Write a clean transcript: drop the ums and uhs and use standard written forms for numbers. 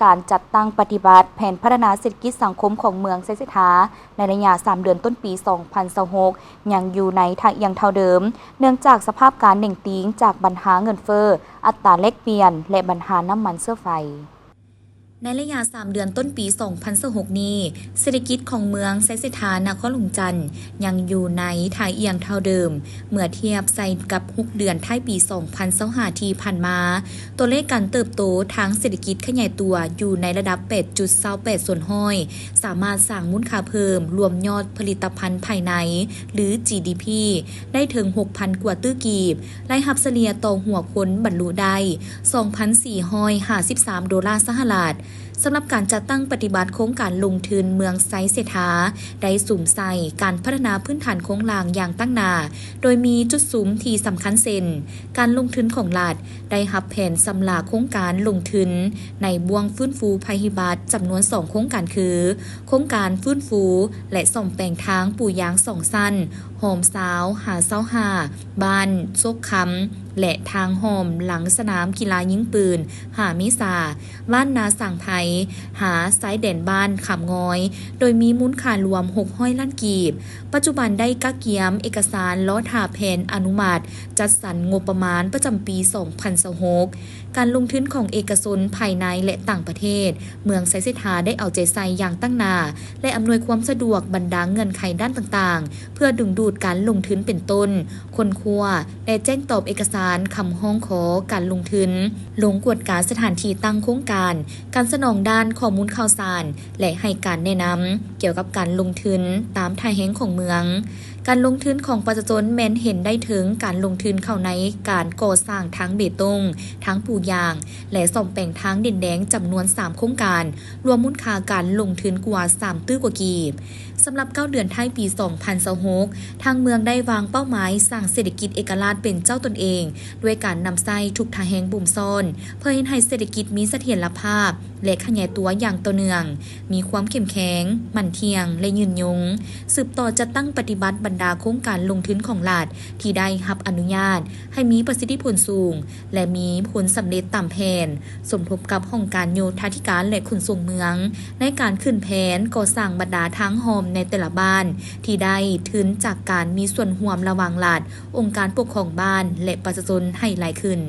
การจัดตั้งปฏิบัติแผนพัฒนาเศรษฐกิจสังคมของเมืองไซเสถาในระยะ3 เดือนต้นปี 2026 ยังอยู่ในทางเอียงเท่าเดิมเนื่องจากสภาพการเน่งติ้งจากปัญหาเงินเฟ้ออัตราแลกเปลี่ยนและปัญหาน้ำมันเชื้อไฟในระยะ3 เดือนต้นปี 2026 นี้เศรษฐกิจของเมืองไซเสถานครหลวงจันทน์ยังอยู่ในทางเอียงเท่าเดิมเมื่อเทียบใส่กับ6 เดือนท้ายปี 2025 ที่ผ่านมาตัวเลขการเติบโตทางเศรษฐกิจขยายตัวอยู่ในระดับ 8.28 ส่วนห้อยสามารถสร้างมูลค่าเพิ่มรวมยอดผลิตภัณฑ์ภายในหรือ GDP ได้ถึง 6,000 กว่าตื้อกีบรายรับเฉลี่ยต่อหัวคนบรรลุได้ 2,453 ดอลลาร์สหรัฐสำหรับการจัดตั้งปฏิบัติโครงการลงทุนเมืองไซเสถาได้สุ่มใส่การพัฒนาพื้นฐานโครงหลังอย่างตั้งหน้าโดยมีจุดสูงที่สำคัญเช่นการลงทุนของรัฐได้รับแผนสำหรับโครงการลงทุนในบ่วงฟื้นฟูภัยพิบัติจำนวน 2 โครงการคือโครงการฟื้นฟูและซ่อมแปลงทางปู่ยาง2 สั้นโฮมซาวหาเซาหาบ้านโซกคำและทางโฮมหลังสนามกีฬายิงปืนหามิสาบ้านนาสั่งไทยหาไซเด่นบ้านขำงอยโดยมีมูลค่ารวม600 ล้านกีบปัจจุบันได้กักเกียมเอกสารล้อถาแผนอนุมัติจัดสรรงบประมาณประจำปี 2026 การลงทุนของเอกชนภายในและต่างประเทศเมืองไซเสถาได้เอาใจใส่อย่างตั้งหน้าและอำนวยความสะดวกบรรดาเงื่อนไขด้านต่างๆเพื่อดึงดูดการลงทุนเป็นต้นคนครัวและแจ้งตอบเอกสารคำห้องขอการลงทุนลงกวดการสถานที่ตั้งโครงการการสนองด้านข้อมูลข่าวสารและให้การแนะนำเกี่ยวกับการลงทุนตามทายแห่งของเมืองการลงทุนของประชาชนแม้นเห็นได้ถึงการลงทุนเข้าในการก่อสร้างทั้งเบตงทั้งปูยางและซ่อมแปลงทางดินแดงจำนวน3 โครงการรวมมูลค่าการลงทุนกว่า3 ตื้อกว่ากีบสำหรับ9 เดือนท้ายปี 2026 ทางเมืองได้วางเป้าหมายสร้างเศรษฐกิจเอกราชเป็นเจ้าตนเองด้วยการนำไส้ทุกทางแห่งบุ่มซ่อนเพื่อให้เศรษฐกิจมีเสถียรภาพและขยายตัวอย่างต่อเนื่องมีความเข้มแข็งมั่นเที่ยงและยืนยงสืบต่อจะตั้งปฏิบัติบรรดาโครงการลงทุนของรัฐที่ได้รับอนุญาตให้มีประสิทธิผลสูงและมีผลสำเร็จตามแผนสมทบกับห้องการโยธาธิการและขนส่งเมืองในการขึ้นแผนก่อสร้างบรรดาทางโฮมในแต่ละบ้านที่ได้ทุนจากการมีส่วนร่วมระหว่างรัฐองค์การปกครองบ้านและประชาชนให้หลายขึ้น